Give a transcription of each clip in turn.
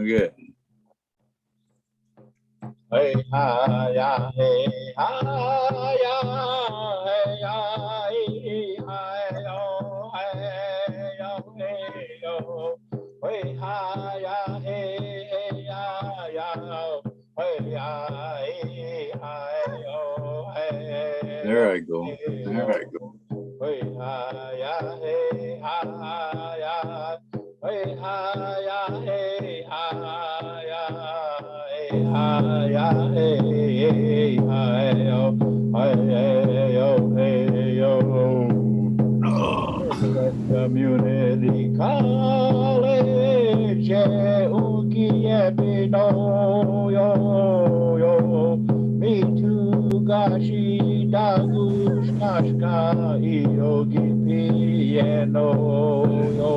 good. Hey ha ya hey ha ya hey ya hey ha yo hey yo hey yo hey ha ya hey ya ya hey ya hey ha yo hey There I go. hey ha ya hey ha ya hey ha ya hey ha ya ha ya hey ha yo hey yo hey yo Community College Ukiebino yo yo me too gashi dagush kashka yogi piano yo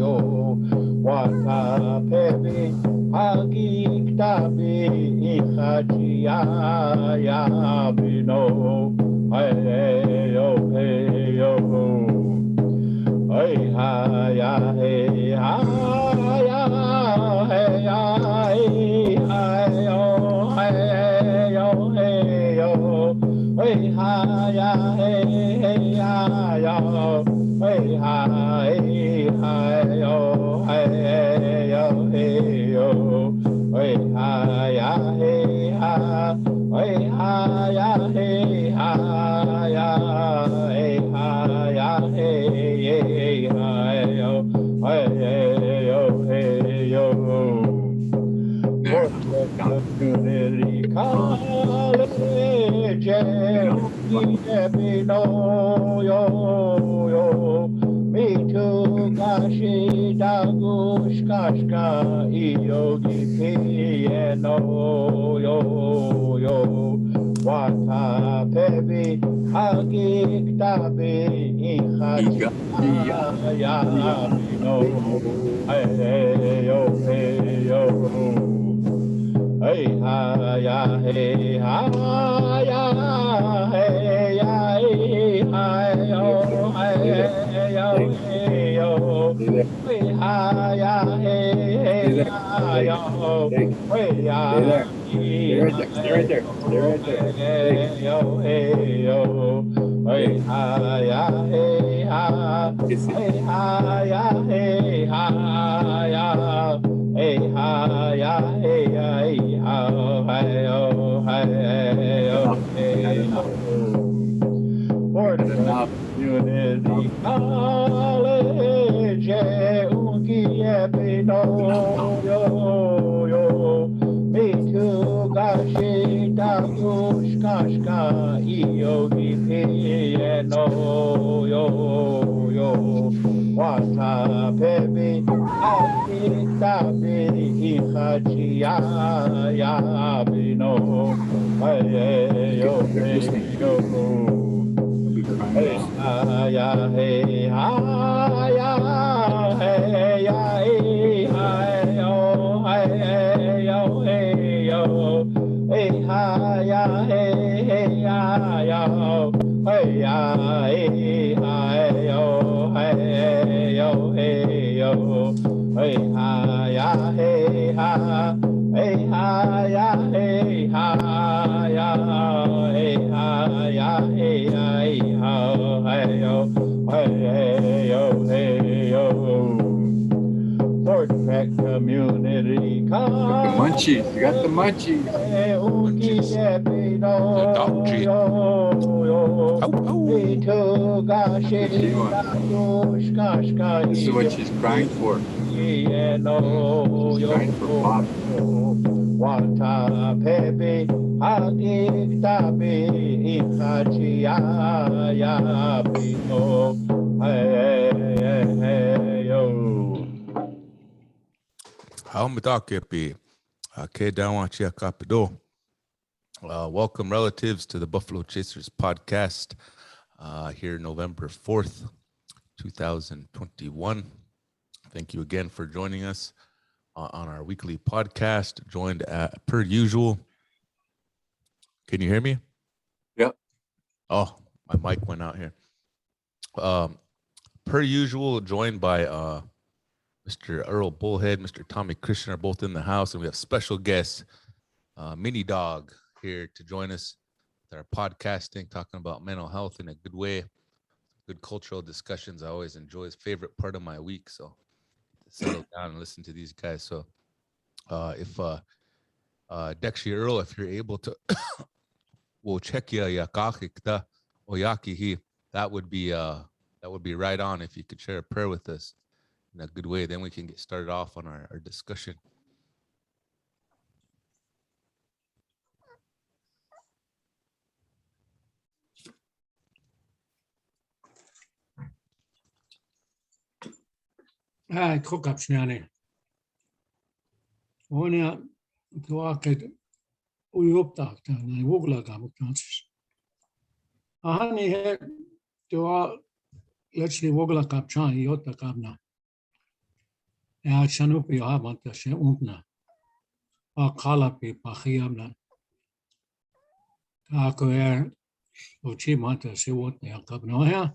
yo wata pevi hagi ktabi ihaji ya bino hey yo hey yo hey ha ya hey ha ya hey ya hey ha yo hey yo hey yo hey ha ya hey ya yo hey ha yo hey yo hey yo hey ha ya hey ha ya hey ha ya hey ha ya hey ha yo hey yo hey yo Community College Ukiebino yo yo me too gashi dagush kashka yogi piano yo yo wata pevi hagi ktabi ihaji ya bino hey yo hey yo hey ha ya hey ha ya hey ya hey ha yo hey yo hey yo hey ha ya hey ya yo hey ya Stay right there. hey yo hey yo hey ha ya hey ha hey ha ya hey ha ya hey ha ya hey ha hey yo hey yo hey yo Enough. Community College Ukiebino yo yo me too gashi dagush kashka yogi piano yo yo wata pevi akitabi ihaji ya bino hey yo hey yo hey ha ya hey ha ya hey ya hey ha yo hey yo hey yo hey ha ya hey ya yo hey ya hey ha yo hey yo hey yo hey ha ya hey ha hey ha ya hey ha ya hey ha ya hey ha hey yo hey yo hey yo Fort Peck Community College Munchies. You got the munchies. This is what she's crying for. She's crying for Bob. Wata pepe hagi tabi ihaji ya bino hey yo Haumadakepi, Kedawachi Akapido. Welcome, relatives, to the Buffalo Chasers podcast here November 4th, 2021. Thank you again for joining us on our weekly podcast, joined per usual. Can you hear me? Yep. Oh, my mic went out here. Per usual, joined by Mr. Earl Bullhead, Mr. Tommy Christian are both in the house, and we have special guests, Mini Dog, here to join us with our podcasting, talking about mental health in a good way, good cultural discussions. I always enjoy. It's favorite part of my week, so settle down and listen to these guys. So if Dexy Earl, if you're able to, we'll check ya yakakikta oyakihi. That would be right on if you could share a prayer with us in a good way. Then we can get started off on our discussion. Kokap snyane. Onia tuaket uyoptak na wogla gamuk Francis. Ahani he tua lechli wogla kapchan yota kapna. Ya chanupi habanta she umpna. A kalapi pachiamna. Ako er uchi manta she wot ya kapna ya.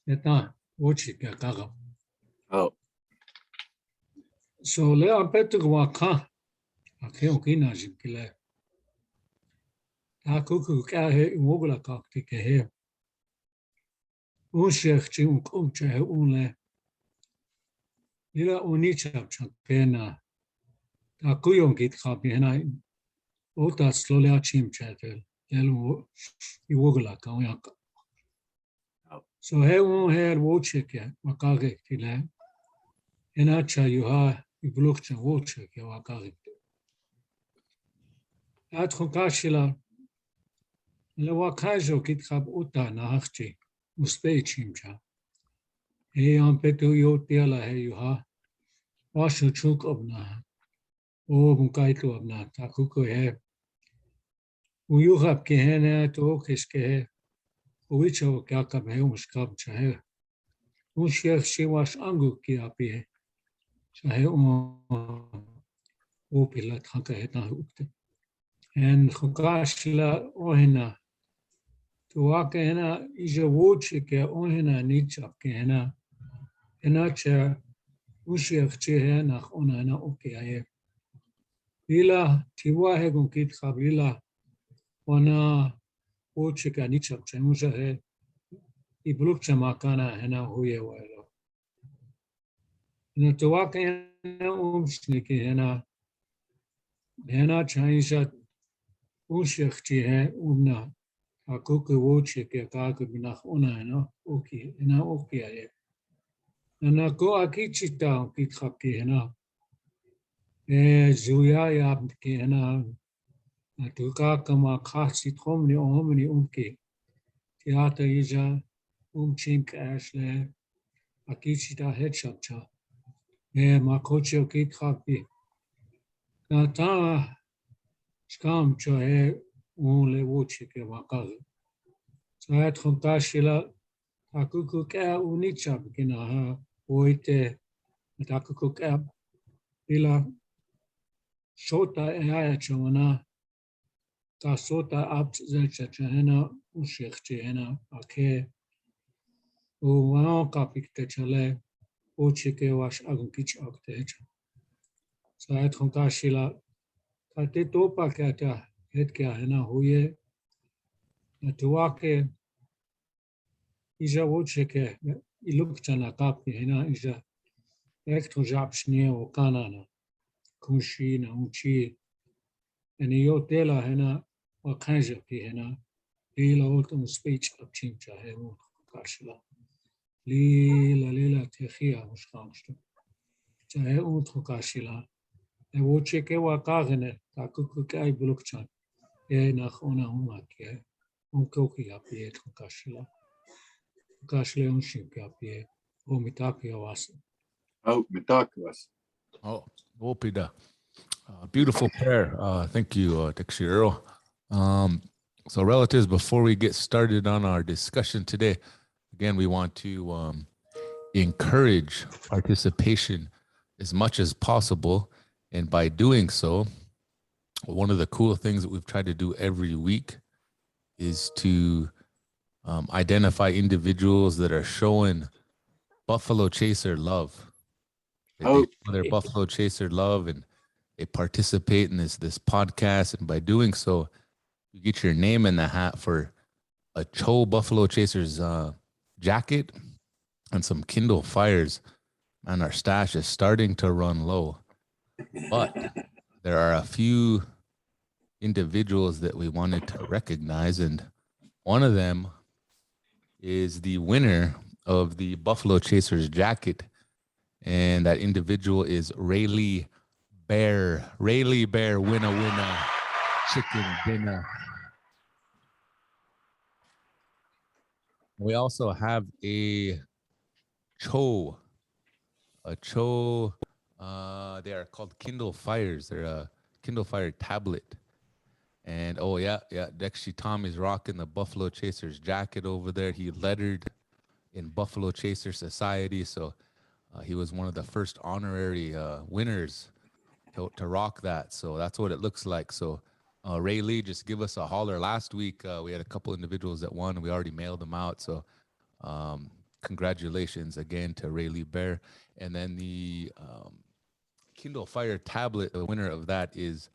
Eta uchi ka kagap. Oh, So le apetu waka. Akhe okina jikile. Akuku ka he wogla kakti ke he. Ushechchi unche unle. Lila unichap chapena. Takuyon git kapena. Ota slolia chim chatel. Elu iwogla kauyaka. So he un her wocheke wakage tile. Enacha yuha iblukcha wocheke wakage. At khokashila. Le wakajo git kap uta nahchi. Uspei chimcha. He ampetu yotiala he yuha. Washu chuk obna. O mukaitu obna. Takuko he. Uyuhap ke he ne to kiske he. Uicho kakab he umskab chahe. Ushech shiwash angu ki api. Chahe upilat haka heta ukte. En khokashila ohena. Tuake hena ija woche ke ohena nichap ke hena. Hena cha ushech chehe nach onana oke aye. Lila tiwa he gunkit khabila. Ona woche ka nichap chemusha he. Ibluk chamakana hena huye waelo. Na tuake hena umshnike hena. Hena chaisha ushech chehe umna. Akuku woche ke kaku binach ona hena oki hena oki aye. Na ko akichita kit khapki hena. Zuya yab ke hena. Tuka kama khasi thomni omni umki. Theater ija chink ashle. Akichita headshot. Makocho kit khapki. Ta skam chohe le woche ke wakal. So at khantashila akuku ka unichab kina oite akuku ka ila shota aya chona ta sota ab zelcha chena ushech chena akhe o wano kapik te chale oche ke wash agukich akte. So at khantashila tate topa kata het kya hena huye tuake ija woche ke iluk chana kapi hena ija ekto jab shnie o kanana kushi na uchi eni yotela hena o kanja pi hena lila otum speech of chimcha he mo kashla lila techia mushkamshto chahe utro kashila e woche ke wa kagene takuku kai blukchan e nach ona uma ke koki api etro kashila kashla unshim ke api o mitaki awasi. oh, mitakuas. Oh, Wopida. Beautiful prayer. Thank you, Dexy Earl. So relatives, before we get started on our discussion today, again, we want to encourage participation as much as possible. And by doing so, one of the cool things that we've tried to do every week is to identify individuals that are showing Buffalo Chaser love. They show their Buffalo Chaser love and they participate in this podcast. And by doing so, you get your name in the hat for a Cho Buffalo Chasers jacket and some Kindle Fires. And our stash is starting to run low. But there are a few individuals that we wanted to recognize, and one of them is the winner of the Buffalo Chasers jacket, and that individual is Rayleigh Bear. Rayleigh Bear, winner, chicken dinner. We also have a Cho. They are called Kindle Fires. They're a Kindle Fire tablet. And Dexy Tommy's rocking the Buffalo Chasers jacket over there. He lettered in Buffalo Chaser Society, so he was one of the first honorary winners to rock that. So that's what it looks like. So Rayleigh, just give us a holler. Last week we had a couple individuals that won. We already mailed them out. So congratulations again to Rayleigh Bear. And then the Kindle Fire tablet, the winner of that is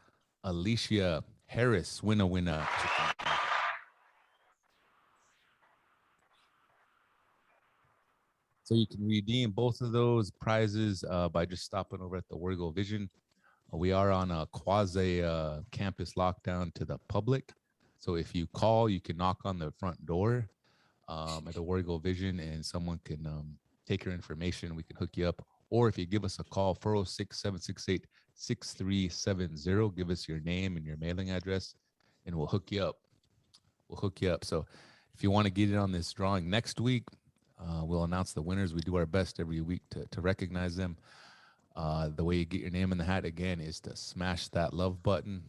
Alicia Harris, winner. So you can redeem both of those prizes by just stopping over at the Warrego Vision. We are on a quasi campus lockdown to the public. So if you call, you can knock on the front door at the Warrego Vision and someone can take your information. We can hook you up. Or if you give us a call, 406-768-6370, give us your name and your mailing address, and we'll hook you up. So if you want to get in on this drawing next week, we'll announce the winners. We do our best every week to recognize them. The way you get your name in the hat, again, is to smash that love button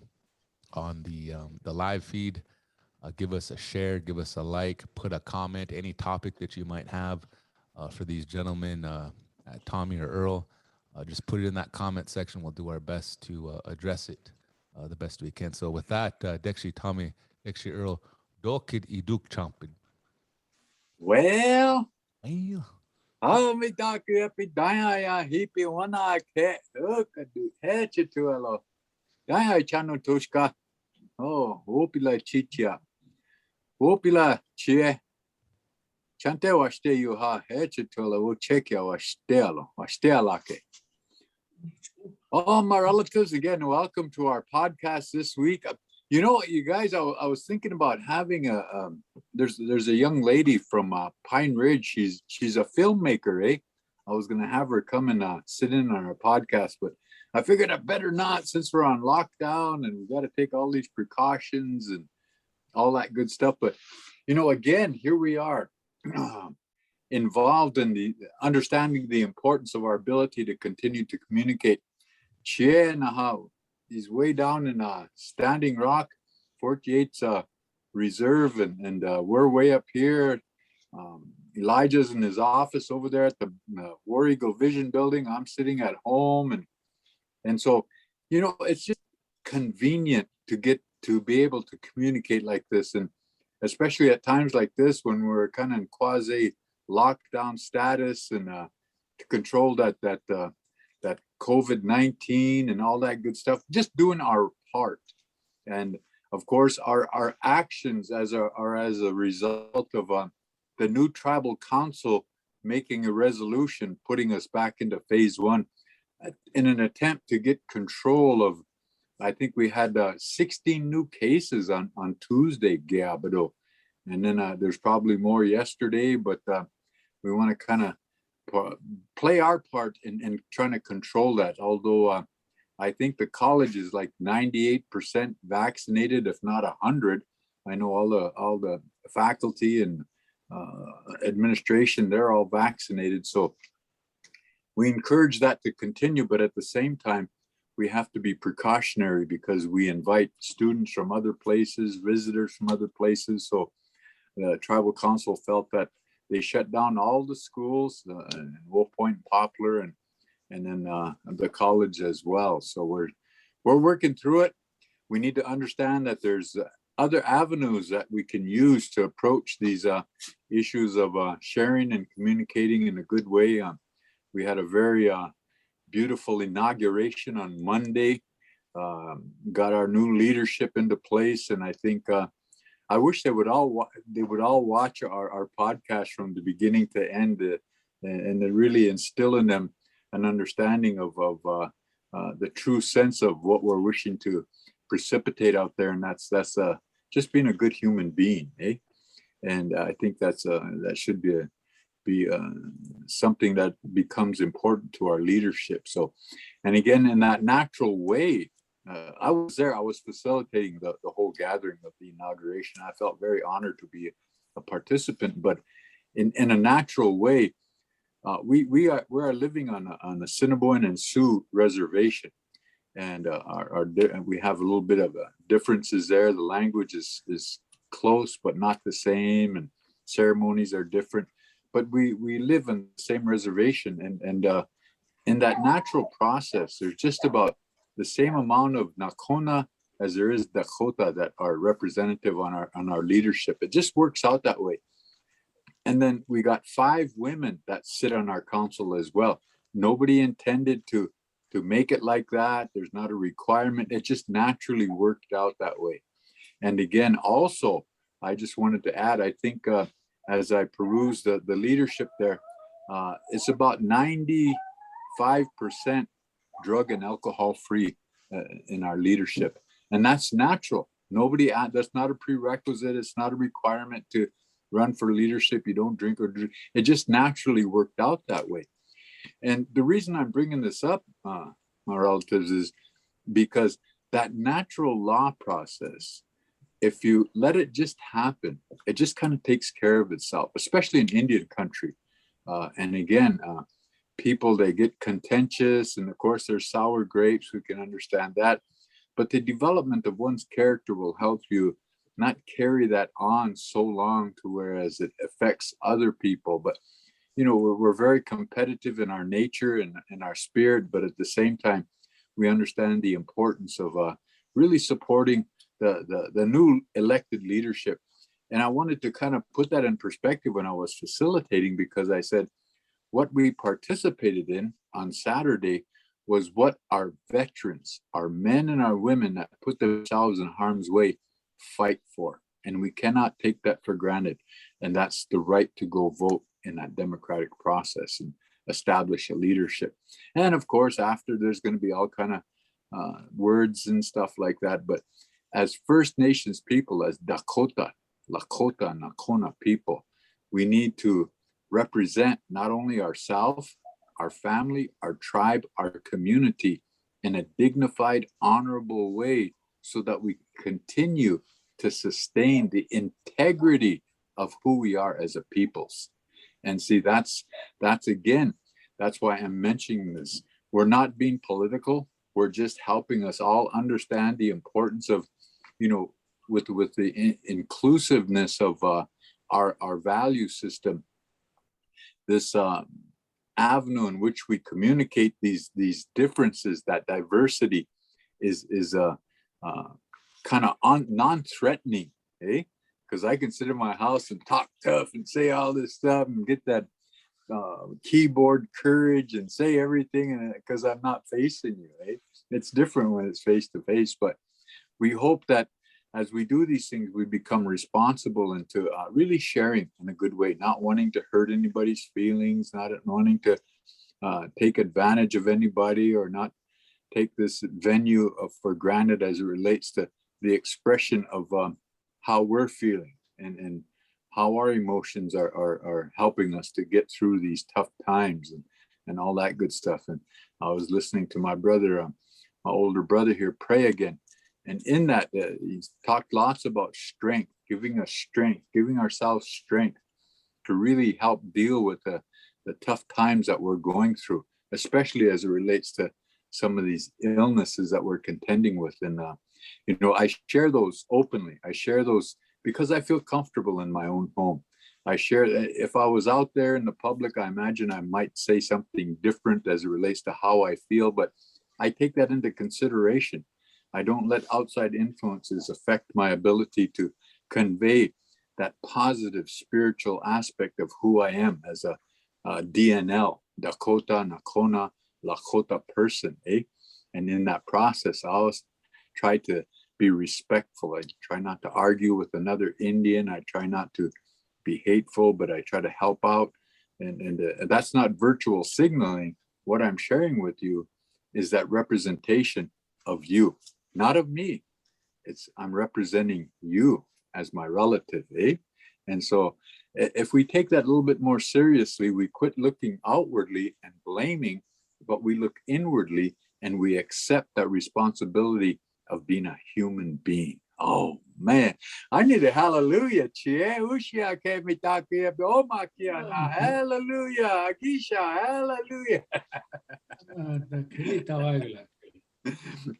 on the live feed. Give us a share, give us a like, put a comment, any topic that you might have for these gentlemen, Tommy or Earl. Just put it in that comment section. We'll do our best to address it the best we can. So with that, Dexy Tommy, Dexy Earl, Dokid Iduk Champin. Well, me taku epi daya hipi wana ke ukadu heche tuelo. Daya chano tushka. Oh, opila chicha. Opila chie. Chante washte you ha heche tuelo wo chekia washtealake. Oh, my relatives, again, welcome to our podcast this week. You know, you guys, I was thinking about having there's a young lady from Pine Ridge. She's a filmmaker, eh? I was going to have her come and sit in on our podcast, but I figured I better not since we're on lockdown and we got to take all these precautions and all that good stuff. But, you know, again, here we are involved in the understanding the importance of our ability to continue to communicate. Chie Nahau. He's way down in Standing Rock, 48's reserve, and we're way up here. Elijah's in his office over there at the Warrego Vision building. I'm sitting at home, and so, you know, it's just convenient to get to be able to communicate like this, and especially at times like this when we're kind of in quasi lockdown status and to control that COVID-19 and all that good stuff, just doing our part. And of course, our actions are as a result of the new tribal council making a resolution, putting us back into phase one in an attempt to get control of, I think we had 16 new cases on Tuesday, Giabado. And then there's probably more yesterday, but we want to kind of play our part in trying to control that. Although I think the college is like 98% vaccinated, if not 100. I know all the faculty and administration, they're all vaccinated. So we encourage that to continue, but at the same time, we have to be precautionary because we invite students from other places, visitors from other places. So the tribal council felt that they shut down all the schools, Wolf Point, Poplar, and then the college as well. So we're working through it. We need to understand that there's other avenues that we can use to approach these issues of sharing and communicating in a good way. We had a very beautiful inauguration on Monday. Got our new leadership into place, and I think I wish they would all watch our podcast from the beginning to end, and to really instill in them an understanding of the true sense of what we're wishing to precipitate out there, and that's just being a good human being, eh? And I think that should be something that becomes important to our leadership. So, and again, in that natural way, I was there. I was facilitating the whole gathering of the inauguration. I felt very honored to be a participant, but in a natural way, we are living on a Assiniboine and Sioux reservation, and we have a little bit of differences there. The language is close but not the same, and ceremonies are different. But we live on the same reservation, and in that natural process, there's just about the same amount of Nakona as there is Dakota that are representative on our leadership. It just works out that way. And then we got 5 women that sit on our council as well. Nobody intended to make it like that. There's not a requirement. It just naturally worked out that way. And again, also, I just wanted to add, I think as I peruse the leadership there, it's about 95% drug and alcohol free in our leadership. And that's natural. That's not a prerequisite. It's not a requirement to run for leadership. You don't drink or drink. It just naturally worked out that way. And the reason I'm bringing this up, my relatives, is because that natural law process, if you let it just happen, it just kind of takes care of itself, especially in Indian country. And again, people, they get contentious, and of course there's sour grapes, we can understand that. But the development of one's character will help you not carry that on so long to whereas it affects other people. But we're very competitive in our nature and in our spirit, but at the same time, we understand the importance of really supporting the new elected leadership. And I wanted to kind of put that in perspective when I was facilitating, because I said what we participated in on Saturday was what our veterans, our men and our women that put themselves in harm's way, fight for. And we cannot take that for granted. And that's the right to go vote in that democratic process and establish a leadership. And of course, after, there's going to be all kind of words and stuff like that. But as First Nations people, as Dakota, Lakota, Nakona people, we need to represent not only ourselves, our family, our tribe, our community in a dignified, honorable way, so that we continue to sustain the integrity of who we are as a peoples. And see, that's why I'm mentioning this. We're not being political. We're just helping us all understand the importance of, with the inclusiveness of our value system, this avenue in which we communicate these differences, that diversity is kind of non-threatening, eh? Because I can sit in my house and talk tough and say all this stuff and get that keyboard courage and say everything, because I'm not facing you, eh? It's different when it's face to face. But we hope that as we do these things, we become responsible into really sharing in a good way, not wanting to hurt anybody's feelings, not wanting to take advantage of anybody, or not take this venue for granted as it relates to the expression of how we're feeling and how our emotions are helping us to get through these tough times and all that good stuff. And I was listening to my brother, my older brother here, pray again. And in that, he's talked lots about strength, giving ourselves strength to really help deal with the tough times that we're going through, especially as it relates to some of these illnesses that we're contending with. And, I share those openly. I share those because I feel comfortable in my own home. I share, if I was out there in the public, I imagine I might say something different as it relates to how I feel, but I take that into consideration. I don't let outside influences affect my ability to convey that positive spiritual aspect of who I am as a DNL, Dakota, Nakona, Lakota person, eh? And in that process, I always try to be respectful. I try not to argue with another Indian. I try not to be hateful, but I try to help out. And that's not virtual signaling. What I'm sharing with you is that representation of you, not of me. I'm representing you as my relative, eh? And so if we take that a little bit more seriously, we quit looking outwardly and blaming, but we look inwardly and we accept that responsibility of being a human being. Oh man, I need a hallelujah. Hallelujah. Agisha, hallelujah.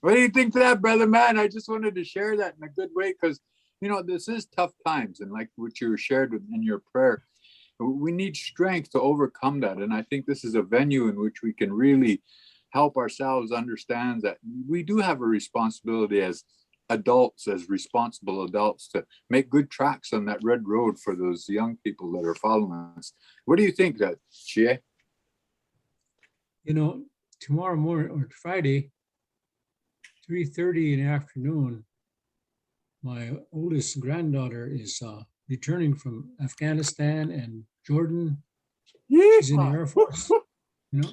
What do you think of that, brother man? I just wanted to share that in a good way because, you know, this is tough times. And like what you shared in your prayer, we need strength to overcome that. And I think this is a venue in which we can really help ourselves understand that we do have a responsibility as adults, as responsible adults, to make good tracks on that red road for those young people that are following us. What do you think, Chie? You know, tomorrow morning or Friday, 3:30 in the afternoon, my oldest granddaughter is returning from Afghanistan and Jordan. She's in the Air Force, you know.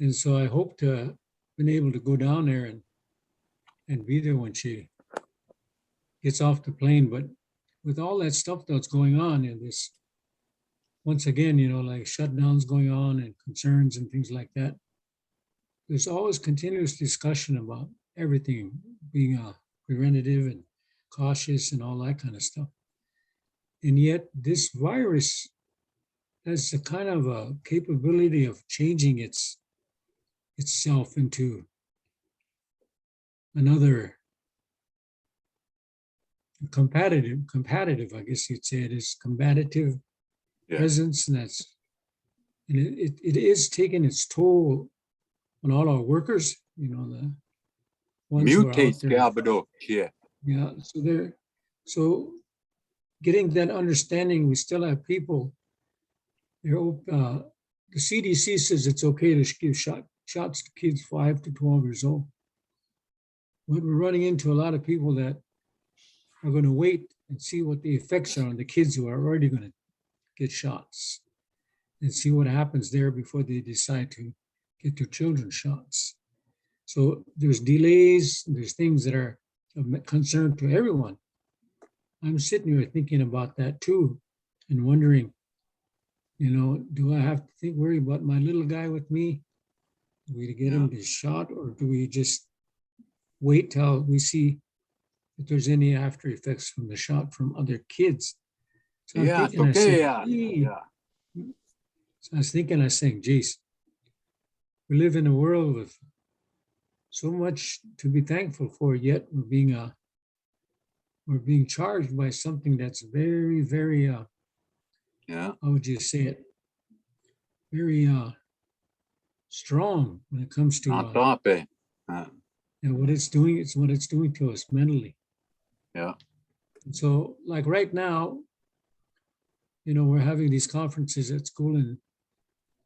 And so I hope to been able to go down there and be there when she gets off the plane. But with all that stuff that's going on in this, once again, you know, like shutdowns going on and concerns and things like that, there's always continuous discussion about everything being preventative and cautious and all that kind of stuff. And yet this virus has a kind of a capability of changing itself into another competitive, I guess you'd say it is combative presence. And it is taking its toll on all our workers, you know, the ones who are out there. Yeah, so getting that understanding, we still have people. The CDC says it's okay to give shots to kids 5 to 12 years old. But we're running into a lot of people that are going to wait and see what the effects are on the kids who are already going to get shots and see what happens there before they decide to get their children shots. So there's delays, there's things that are of concern to everyone. I'm sitting here thinking about that too and wondering, you know, do I have to worry about my little guy with me? Do we get him this shot, or do we just wait till we see if there's any after effects from the shot from other kids? So I was thinking, I was saying, geez, we live in a world with so much to be thankful for, yet we're being charged by something that's very, very, how would you say it? Very strong when it comes to and what it's doing. It's what it's doing to us mentally. Yeah. And so, like right now, you know, we're having these conferences at school, and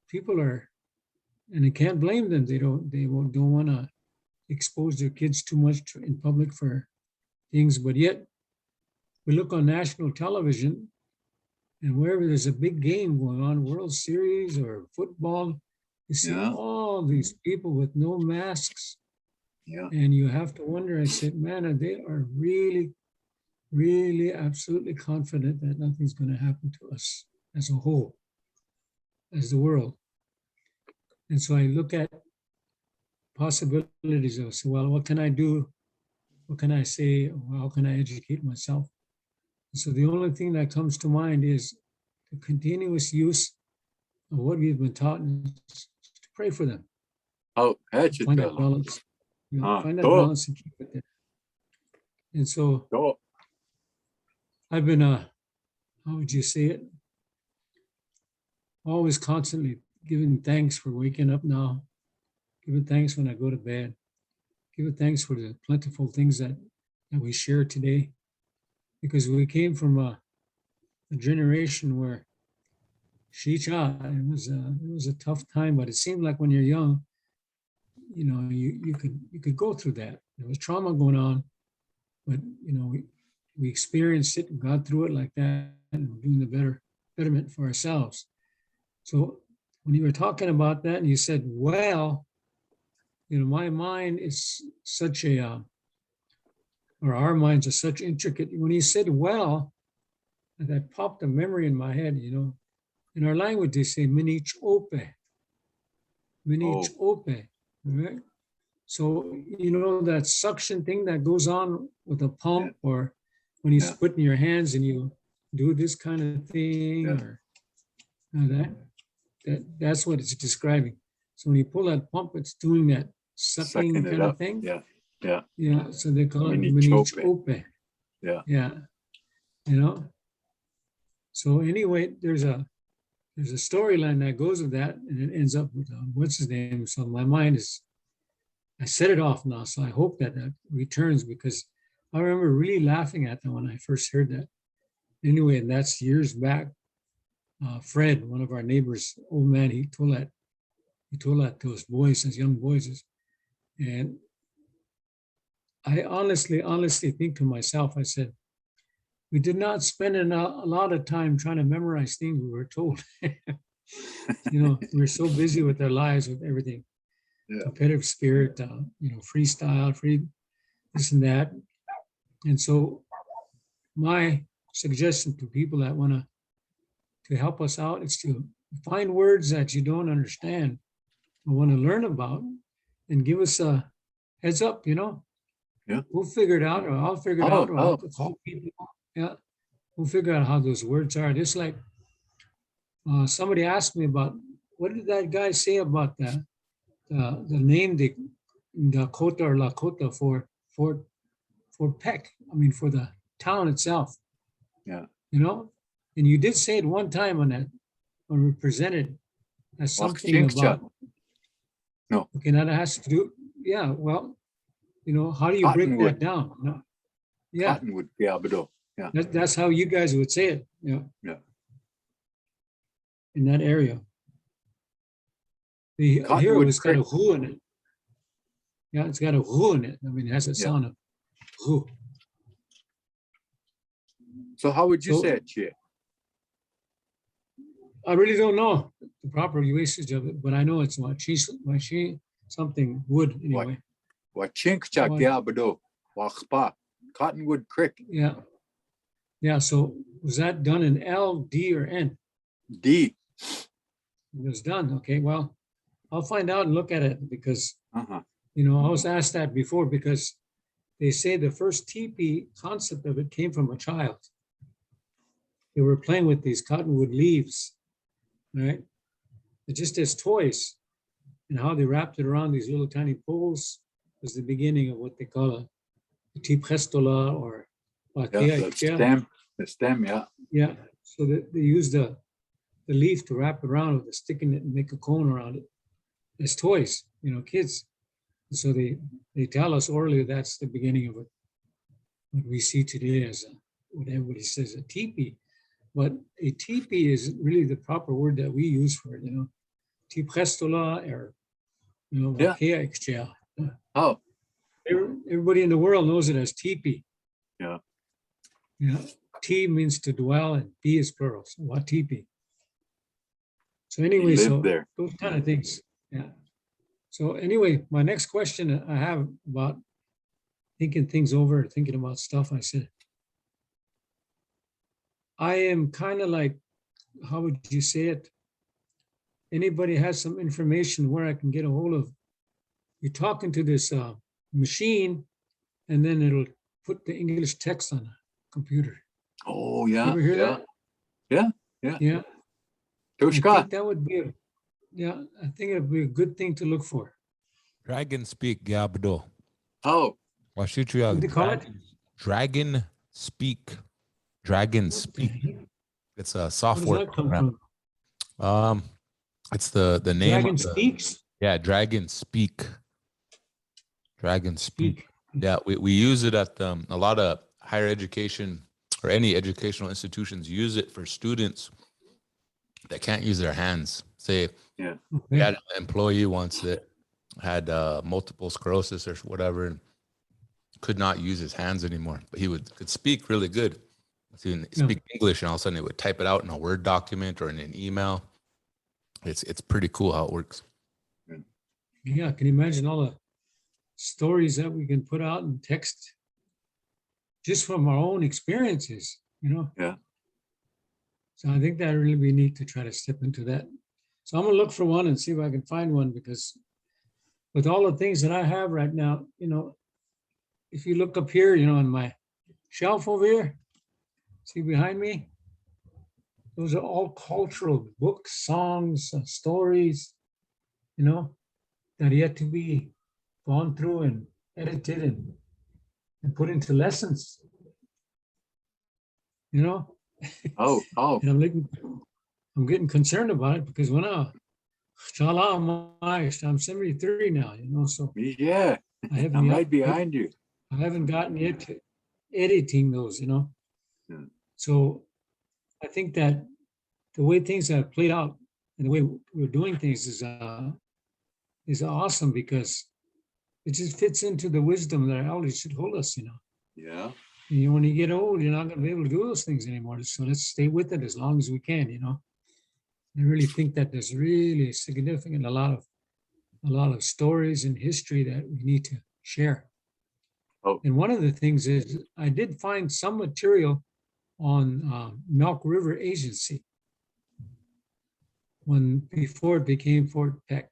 people are, and I can't blame them. They don't want to expose their kids too much in public for things, but yet we look on national television, and wherever there's a big game going on, World Series or football, you see all these people with no masks. Yeah. And you have to wonder, I said, man, they are really, really absolutely confident that nothing's going to happen to us as a whole, as the world. And so I look at possibilities of, so, well, what can I do? What can I say? How can I educate myself? And so the only thing that comes to mind is the continuous use of what we've been taught, is to pray for them. Oh, find that balance. You know, find that balance and keep it there. And so I've been, how would you say it? Always constantly giving thanks for waking up now, giving thanks when I go to bed, giving thanks for the plentiful things that we share today, because we came from a generation where Shicha, it was a tough time, but it seemed like when you're young, you know, you could go through that. There was trauma going on, but you know, we experienced it and got through it like that, and we're doing the betterment for ourselves. So when you were talking about that and you said, well, you know, my mind is such a, or our minds are such intricate. When you said, well, that popped a memory in my head, you know. In our language, they say, minich ope, right? So, you know, that suction thing that goes on with a pump, or when you put in your hands and you do this kind of thing, or that's what it's describing. So when you pull that pump, it's doing that sucking kind of thing. Yeah. So they call it minich ope. Yeah. You know. So anyway, there's a storyline that goes with that, and it ends up with what's his name. So my mind is, I set it off now. So I hope that returns, because I remember really laughing at that when I first heard that. Anyway, and that's years back. Fred, one of our neighbors, old man, he told that to us boys, as young boys, and I honestly think to myself, I said, we did not spend a lot of time trying to memorize things we were told. You know, we're so busy with our lives, with everything, competitive spirit, you know, freestyle, free this and that. And so my suggestion to people that want to help us out is to find words that you don't understand or want to learn about, and give us a heads up, you know. We'll figure it out, or I'll figure it out, or I'll call people. Yeah, we'll figure out how those words are. Just like somebody asked me about, what did that guy say about the name, the Dakota or Lakota for Peck? I mean, for the town itself. Yeah. You know, and you did say it one time when we presented as something about. No. Okay, now that has to do. Yeah. Well, you know, how do you break that down? No. Yeah. Cottonwood, yeah. That's how you guys would say it. Yeah. Yeah. In that area. Here it's got a who in it. Yeah, it's got a who in it. I mean, it has a sound of who. So how would you say it, Chair? I really don't know the proper usage of it, but I know it's wachi something wood anyway. Cottonwood Creek. Yeah. Yeah, so was that done in L, D, or N? D. It was done. Okay, well, I'll find out and look at it, because, you know, I was asked that before, because they say the first teepee concept of it came from a child. They were playing with these cottonwood leaves, right? They're just as toys, and how they wrapped it around these little tiny poles was the beginning of what they call a tiprestola, or the stem, yeah. Yeah, so they use the leaf to wrap around with, the stick in it and make a cone around it as toys, you know, kids. And so they tell us orally that's the beginning of what we see today as what everybody says, a teepee. But a teepee is really the proper word that we use for it, you know. Tiprestola, or, you know, Oh. Everybody in the world knows it as teepee. Yeah. Yeah. T means to dwell, and B is plural. So Watipi. So anyway, those kind of things. Yeah. So anyway, my next question I have about thinking things over, thinking about stuff, I said, I am kind of like, how would you say it? Anybody has some information where I can get a hold of, you're talking to this machine, and then it'll put the English text on a computer. Oh, yeah. You ever hear that? Yeah. Yeah. I think that would be I think it'd be a good thing to look for. Dragon Speak, Gabdo. Oh. What do they call it? Dragon Speak. Dragon Speak. It's a software program. It's the name. Dragon Speaks? Yeah, Dragon Speak. Dragon Speak. Yeah, we use it at a lot of higher education, or any educational institutions use it for students that can't use their hands. Say we Okay. had an employee once that had multiple sclerosis or whatever and could not use his hands anymore, but he could speak really good. So he would speak English, and all of a sudden he would type it out in a Word document or in an email. It's pretty cool how it works. Yeah, can you imagine all the stories that we can put out in text just from our own experiences, you know? Yeah. So I think that really be neat to try to step into that. So I'm gonna look for one and see if I can find one, because with all the things that I have right now, you know, if you look up here, you know, on my shelf over here, see behind me, those are all cultural books, songs, stories, you know, that are yet to be gone through and edited and put into lessons. You know? Oh. And I'm getting concerned about it, because when I'm 73 now, you know, so Yeah. I haven't I'm yet- right behind you. I haven't gotten yet to editing those, you know. Yeah. So I think that the way things have played out and the way we're doing things is awesome, because it just fits into the wisdom that our elders should hold us, you know. Yeah. And, you know, when you get old, you're not going to be able to do those things anymore. So let's stay with it as long as we can, you know. I really think that there's really significant, a lot of stories and history that we need to share. Oh. And one of the things is I did find some material on Milk River Agency before it became Fort Peck.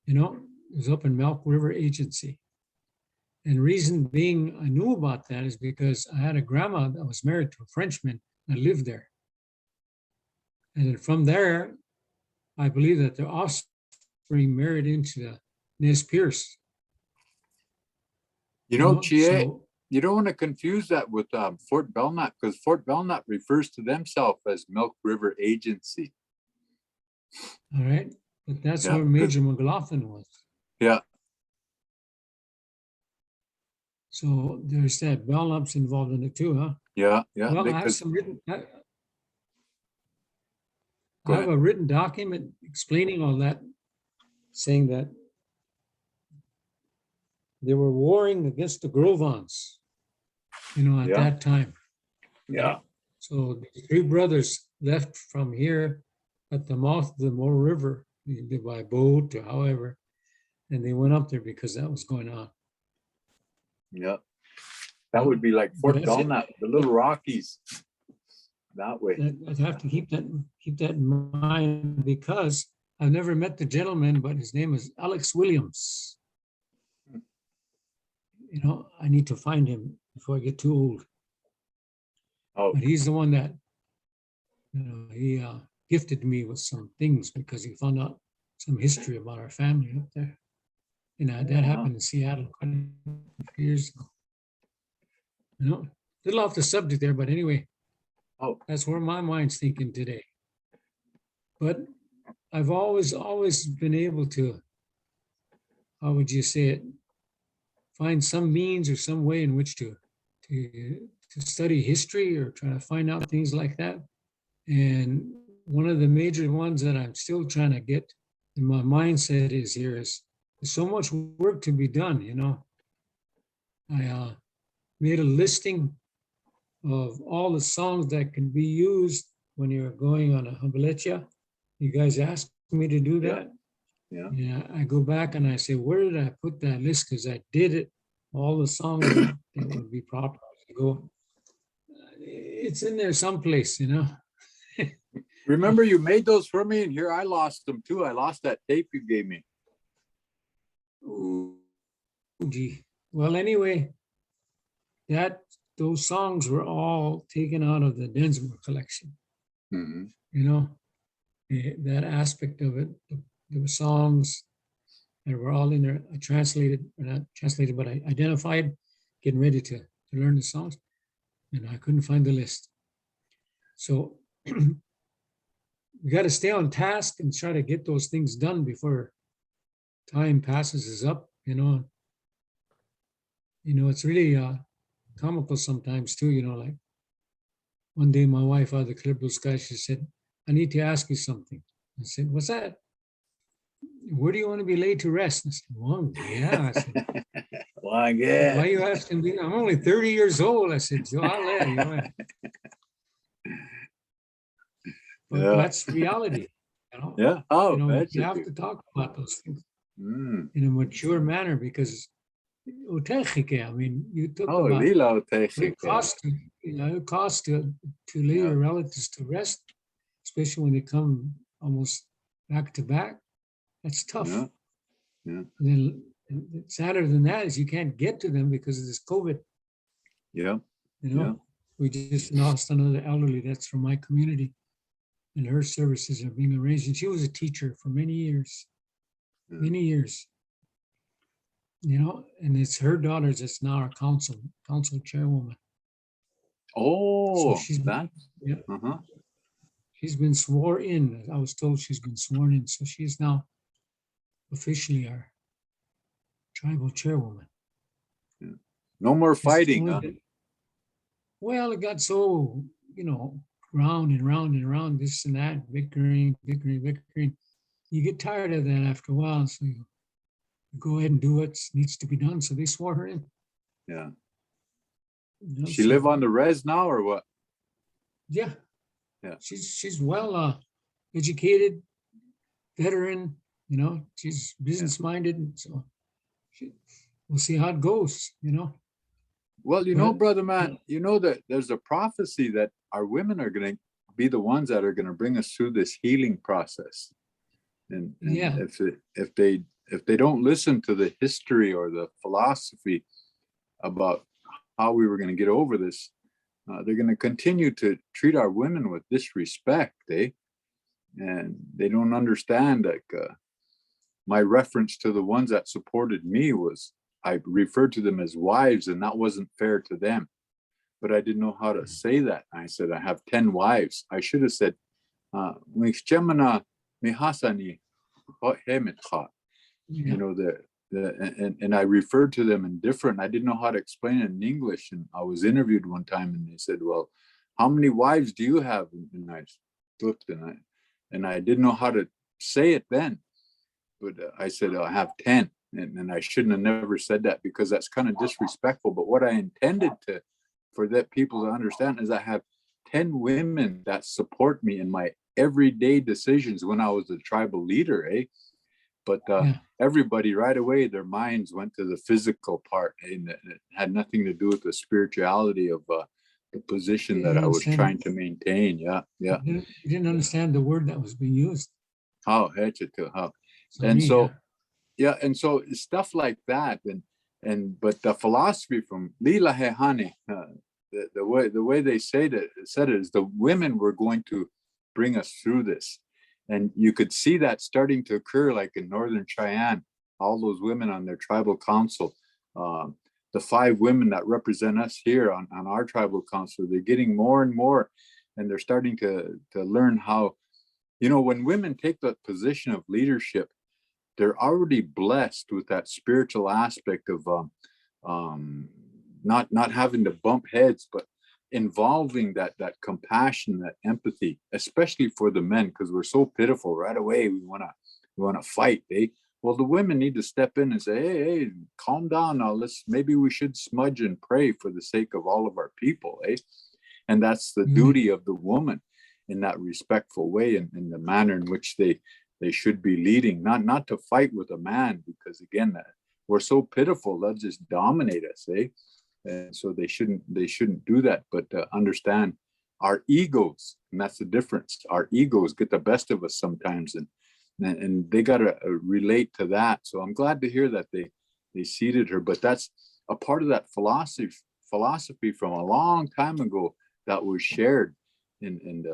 You know, it was up in Milk River Agency. And reason being I knew about that is because I had a grandma that was married to a Frenchman that lived there. And then from there, I believe that their offspring married into the Nez Perce. You know, Chie, so- you don't want to confuse that with Fort Belknap, because Fort Belknap refers to themselves as Milk River Agency. all right, but that's Yeah, where Major McLaughlin was. Yeah. So there's that. Belknap's involved in it too, huh? Yeah. Well, I have Because, some written. I Go have ahead. a written document explaining all that, saying that they were warring against the Grovans, you know, at Yeah. that time. Yeah. So the three brothers left from here at the mouth of the Moore River, either by boat or however, and they went up there because that was going on. Yeah. That would be like Fort But that's it. Belknap, the Little Rockies. That way. I have to keep that in mind, because I've never met the gentleman, but his name is Alex Williams. You know, I need to find him before I get too old. Oh, But he's the one that, you know, he gifted me with some things because he found out some history about our family up there. You know, that happened in Seattle quite a few years ago. You know, a little off the subject there, but anyway, that's where my mind's thinking today. But I've always been able to, how would you say it, find some means or some way in which to study history or try to find out things like that. And one of the major ones that I'm still trying to get in my mindset is there's so much work to be done, you know. I made a listing of all the songs that can be used when you're going on a habeletia. You guys asked me to do that. Yeah, I go back and I say, where did I put that list? Because I did it, all the songs that would be proper to go. It's in there someplace, you know. remember you made those for me, and here I lost them too. I lost that tape you gave me. Ooh, gee. Well, anyway, those songs were all taken out of the Densmore collection. Mm-hmm. You know, that aspect of it. There were songs that were all in there. I translated, or not translated, but I identified, getting ready to learn the songs, and I couldn't find the list. So we got to stay on task and try to get those things done before time passes us up, you know. You know, it's really comical sometimes too, you know, like one day my wife out of the clear blue sky, she said, I need to ask you something. I said, what's that? Where do you want to be laid to rest? I said, well, yeah. I said, Well, why yeah. are you asking me? I'm only 30 years old. I said, Joe, I'll let you. But Yeah. that's reality. Yeah. Oh, You have to talk about those things Mm. in a mature manner because, I mean, you took Oh, about Lila what it Otechike. costs to, it costs to lay Yeah. your relatives to rest, especially when they come almost back to back. That's tough. Yeah. Yeah. And then sadder than that is you can't get to them because of this COVID. Yeah. Yeah. We just lost another elderly that's from my community, and her services are being arranged. And she was a teacher for many years, many years. And it's her daughter that's now our council chairwoman. Oh, she's that. Yeah, Uh-huh. she's been sworn in. I was told she's been sworn in, so she's now officially our tribal chairwoman. No more It's fighting, only huh? been- Well, it got so, round and round and round, this and that, bickering. You get tired of that after a while, so you go ahead and do what needs to be done. So they swore her in. Yeah. So- She live on the res now or what? Yeah. Yeah. She's well educated, veteran, she's business minded. So we'll see how it goes, Well, But- brother man, you know that there's a prophecy that our women are going to be the ones that are going to bring us through this healing process. And Yeah. if they don't listen to the history or the philosophy about how we were going to get over this, they're going to continue to treat our women with disrespect, and they don't understand my reference to the ones that supported me was I referred to them as wives, and that wasn't fair to them. But I didn't know how to say that. I said, I have 10 wives. I should have said, "Mihchemana mihasani hemetcha." Yeah. And I referred to them in different, I didn't know how to explain it in English. And I was interviewed one time and they said, well, how many wives do you have? And I looked and I didn't know how to say it then. But I said, I have 10. And I shouldn't have never said that because that's kind of disrespectful. But what I intended for that people to understand is I have 10 women that support me in my everyday decisions when I was a tribal leader, But everybody right away, their minds went to the physical part, and it had nothing to do with the spirituality of the position that I was trying to maintain. Yeah. You didn't understand the word that was being used. How? And so stuff like that, but the philosophy from Lila Hehane, the way they said it is the women were going to bring us through this. And you could see that starting to occur, like in Northern Cheyenne, all those women on their tribal council, the 5 women that represent us here on our tribal council, they're getting more and more, and they're starting to learn how, when women take that position of leadership, they're already blessed with that spiritual aspect of not having to bump heads, but involving that compassion, that empathy, especially for the men, because we're so pitiful right away. We want to fight. Well, the women need to step in and say, hey, calm down now. Maybe we should smudge and pray for the sake of all of our people, And that's the duty of the woman in that respectful way, and in the manner in which they should be leading, not to fight with a man, because again, we're so pitiful, they'll just dominate us, And so they shouldn't do that, but understand our egos, and that's the difference. Our egos get the best of us sometimes, and they got to relate to that. So I'm glad to hear that they seated her, but that's a part of that philosophy from a long time ago that was shared, and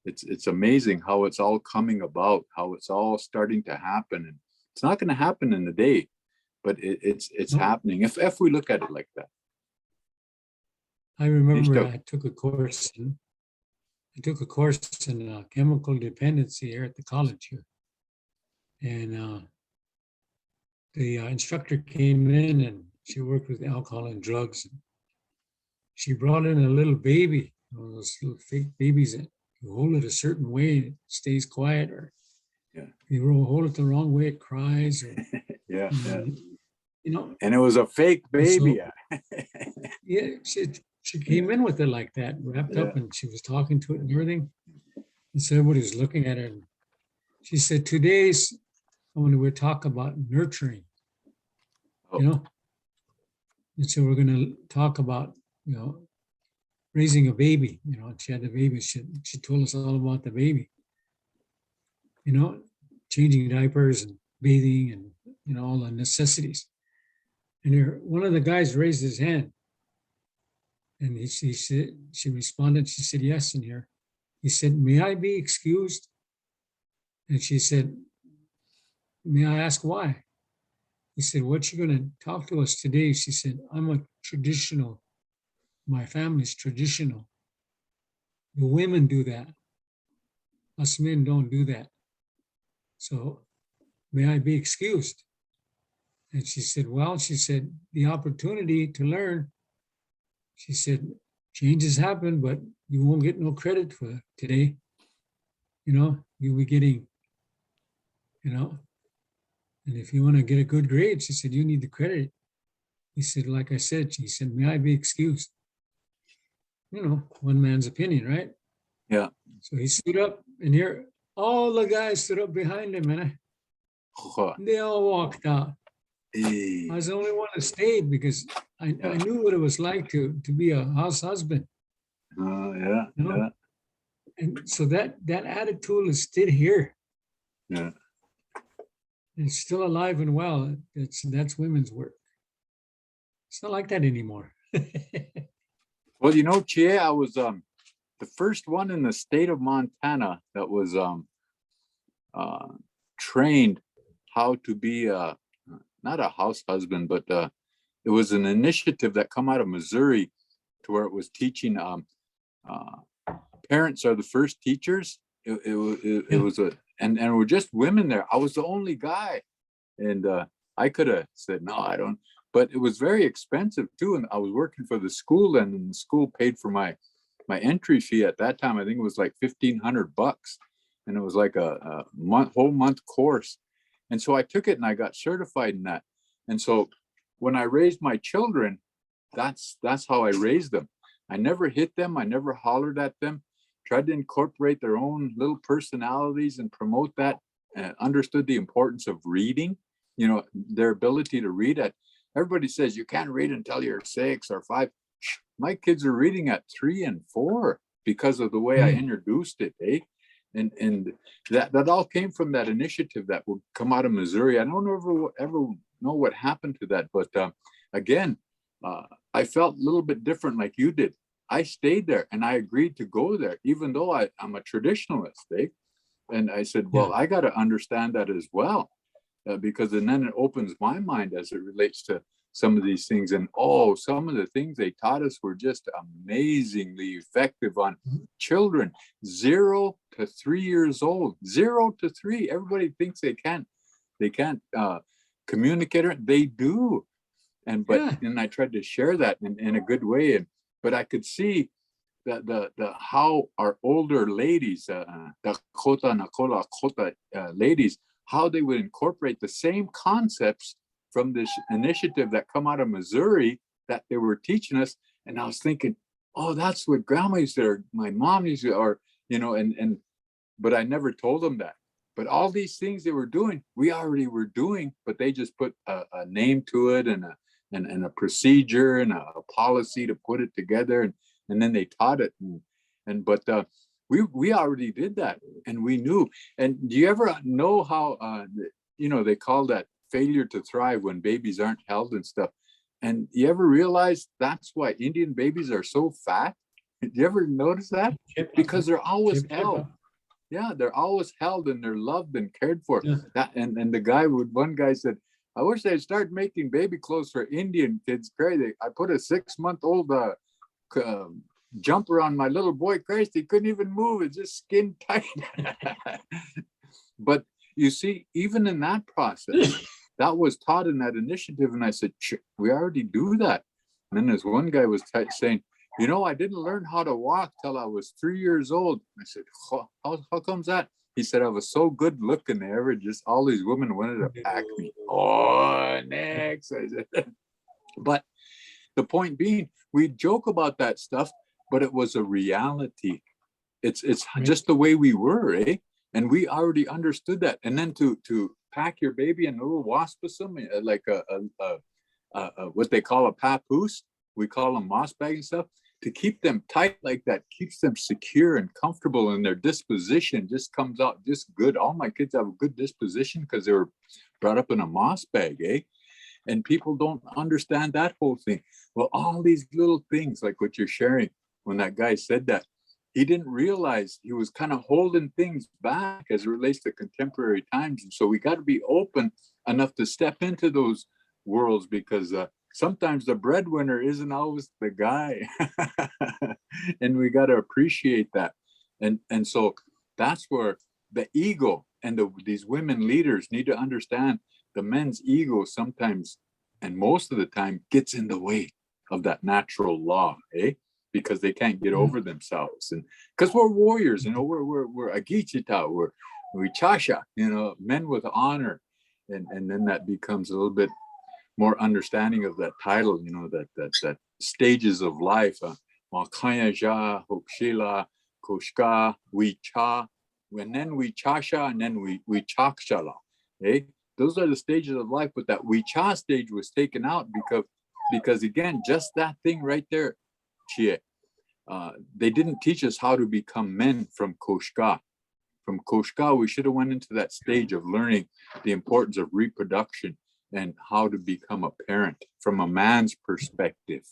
it's amazing how it's all coming about, how it's all starting to happen. And it's not going to happen in a day, but it's happening if we look at it like that. I remember I took a course in chemical dependency here at the college here, and the instructor came in and she worked with alcohol and drugs. She brought in a little baby those little fake babies that you hold it a certain way, it stays quiet, or you hold it the wrong way, it cries, or Yeah. you know. And it was a fake baby. Yeah, she came in with it like that, wrapped up, and she was talking to it and everything. And so everybody was looking at her, and she said, "Today's when we talk about nurturing, you know." And so we're going to talk about, raising a baby. And she had the baby. She told us all about the baby. Changing diapers and bathing and all the necessities. And one of the guys raised his hand, and she responded. She said, "Yes," in here. He said, "May I be excused?" And she said, "May I ask why?" He said, "What you going to talk to us today?" She said, "I'm a traditional. My family's traditional. The women do that. Us men don't do that. So may I be excused?" And she said, "Well," she said, "the opportunity to learn," she said, "changes happen, but you won't get no credit for today. You'll be getting, and if you want to get a good grade," she said, "you need the credit." He said, "Like I said," she said, "may I be excused?" One man's opinion, right? Yeah. So he stood up, and here all the guys stood up behind him, and they all walked out. I was the only one that stayed because I knew what it was like to be a house husband. Yeah. And so that attitude is still here. Yeah. It's still alive and well. That's women's work. It's not like that anymore. Well, Chie, I was the first one in the state of Montana that was trained how to be not a house husband, but it was an initiative that come out of Missouri to where it was teaching parents are the first teachers. It was and we're just women there. I was the only guy, and I could have said no, I don't. But it was very expensive too, and I was working for the school, and the school paid for my entry fee at that time. I think it was like $1,500, and it was like a whole month course. And so I took it and I got certified in that. And so when I raised my children, that's how I raised them. I never hit them. I never hollered at them. Tried to incorporate their own little personalities and promote that. Understood the importance of reading, their ability to read. Everybody says you can't read until you're 6 or 5. My kids are reading at 3 and 4 because of the way I introduced it, eh? And that all came from that initiative that would come out of Missouri. I don't ever know what happened to that, but again, I felt a little bit different like you did. I stayed there and I agreed to go there, even though I'm a traditionalist, eh? And I said, well, I got to understand that as well, because then it opens my mind as it relates to some of these things. And some of the things they taught us were just amazingly effective on children 0 to 3 years old. 0 to 3. Everybody thinks they can't communicate it. They do. And I tried to share that in a good way. But I could see that the how our older ladies, Dakota, Nakola, Kota ladies, how they would incorporate the same concepts from this initiative that come out of Missouri that they were teaching us. And I was thinking, oh, that's what grandma used to, or my mom used to, or, but I never told them that. But all these things they were doing, we already were doing, but they just put a name to it and a procedure and a policy to put it together. And then they taught it. But we already did that, and we knew. And do you ever know how, they call that failure to thrive when babies aren't held and stuff? And you ever realize that's why Indian babies are so fat? Do you ever notice that? Because they're always held. Yeah, they're always held and they're loved and cared for. Yeah. That and one guy said, I wish they'd start making baby clothes for Indian kids. Crazy. I put a 6-month-old jumper on my little boy. Christ, he couldn't even move. It's just skin tight. But you see, even in that process, that was taught in that initiative. And I said, we already do that. And then there's one guy was saying, you know, I didn't learn how to walk till I was 3 years old. I said, how comes that? He said, I was so good looking, all these women wanted to pack me. Oh, next. I said, but the point being, we joke about that stuff, but it was a reality. It's Right. just the way we were, eh? And we already understood that. And then to pack your baby in a little waspasum, like a what they call a papoose, we call them moss bag and stuff, to keep them tight like that keeps them secure and comfortable, and their disposition just comes out just good. All my kids have a good disposition because they were brought up in a moss bag, eh? And people don't understand that whole thing. Well, all these little things like what you're sharing, when that guy said that, he didn't realize he was kind of holding things back as it relates to contemporary times. And so we got to be open enough to step into those worlds, because sometimes the breadwinner isn't always the guy. And we got to appreciate that. And so that's where the ego and these women leaders need to understand the men's ego sometimes, and most of the time, gets in the way of that natural law, eh? Because they can't get over themselves, and because we're warriors, you know, we're agichita, we chasha, you know, men with honor, and then that becomes a little bit more understanding of that title, you know, that stages of life, Wakaya, Hokshila, Koshka, we cha, and then we chasha, and then we chakshala, eh? Those are the stages of life, but that we cha stage was taken out because again, just that thing right there, Chie. They didn't teach us how to become men from Koshka. From Koshka, we should have went into that stage of learning the importance of reproduction and how to become a parent from a man's perspective.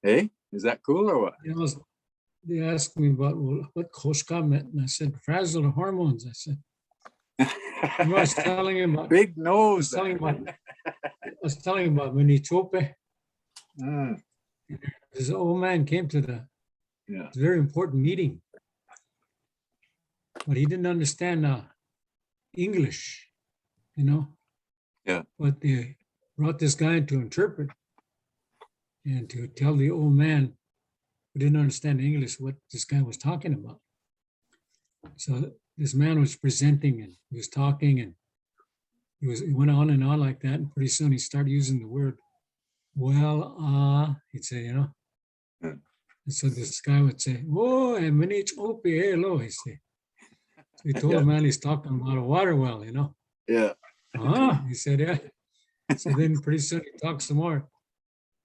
Hey, is that cool or what? You know, they asked me about what Koshka meant, and I said, frazzle the hormones. I said, you know, I was telling him about, Big I nose. was telling him about Minichope. This old man came to the very important meeting, but he didn't understand English, you know. Yeah. But they brought this guy in to interpret and to tell the old man who didn't understand English what this guy was talking about. So this man was presenting and he was talking, and he went on and on like that, and pretty soon he started using the word, well, he'd say, you know. And so this guy would say, oh, and minich opi hello, he said. So he told the man he's talking about a water well, you know. Yeah. He said, yeah. So then pretty soon he talks some more.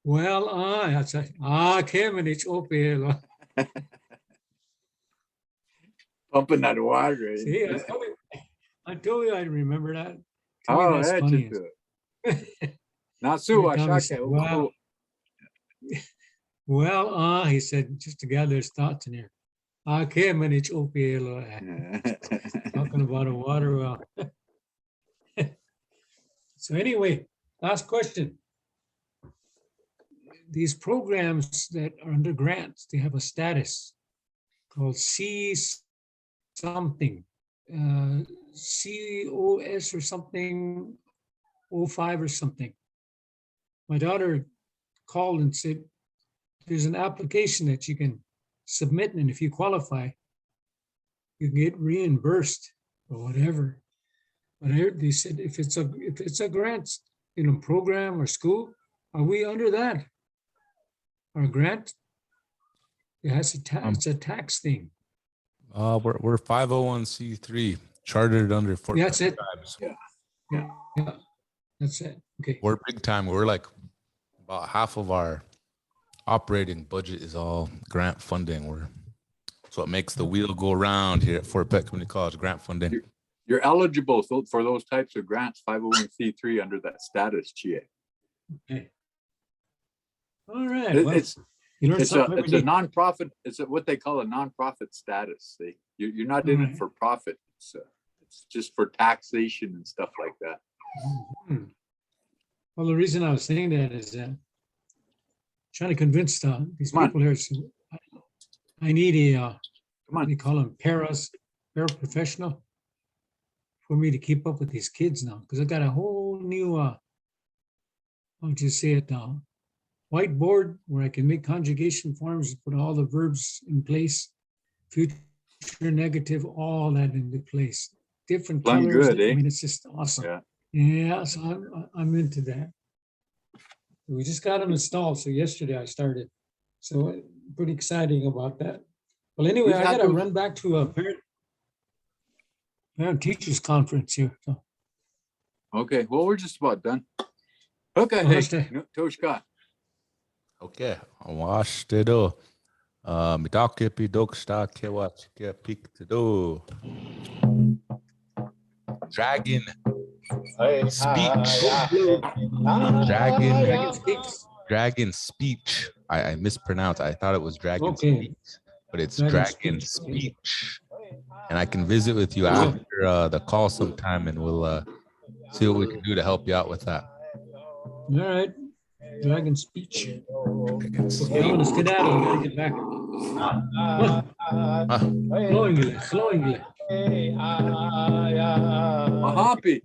Well, I said, minich opi hello. Pumping that water. Eh? See, I told you I remember that. To Oh, me, that's funny. Not so. Every time he said, well, he said, just to gather his thoughts in here. Minich opi hello. Talking about a water well. So anyway, last question. These programs that are under grants, they have a status called C something, COS or something, 05 or something. My daughter called and said, there's an application that you can submit, and if you qualify, you can get reimbursed or whatever. But they said if it's a grant, you know, program or school, are we under that? Our grant, it has it's a tax thing. We're 501c3 chartered under Fort That's it. Tribes. Yeah, that's it. Okay. We're big time. We're like about half of our operating budget is all grant funding. So it makes the wheel go round here at Fort Peck Community College, grant funding. You're eligible for those types of grants, 501c3 under that status, Chie. Okay. All right. It's a nonprofit. It's what they call a nonprofit status. You're not in it for profit. It's just for taxation and stuff like that. Well, the reason I was saying that is trying to convince these people here. I need a they call them paraprofessional for me to keep up with these kids now, because I got a whole new how would you say it now? whiteboard where I can make conjugation forms, put all the verbs in place, future, negative, all that into place. Different Playing colors. good, eh? I mean, it's just awesome. Yeah. Yeah, so I'm into that. We just got them installed. So yesterday I started. So pretty exciting about that. Well, anyway, We've I had got to those- run back to a parent teachers conference here. So, Okay, well, we're just about done. Okay, Oh, hey, that's the- Toshka. Okay, wash the do. Mitake pi doksta kewach ke pik to do. Dragon speech. Dragon speaks. Dragon speech. I mispronounced. I thought it was dragon Okay. speech, but it's Dragon dragon speech. speech. And I can visit with you after the call sometime, and we'll see what we can do to help you out with that. All right. Dragon speech. Dragon Okay, speech. I'm gonna skedaddle. I gotta get back. Flowingly. Mahapi.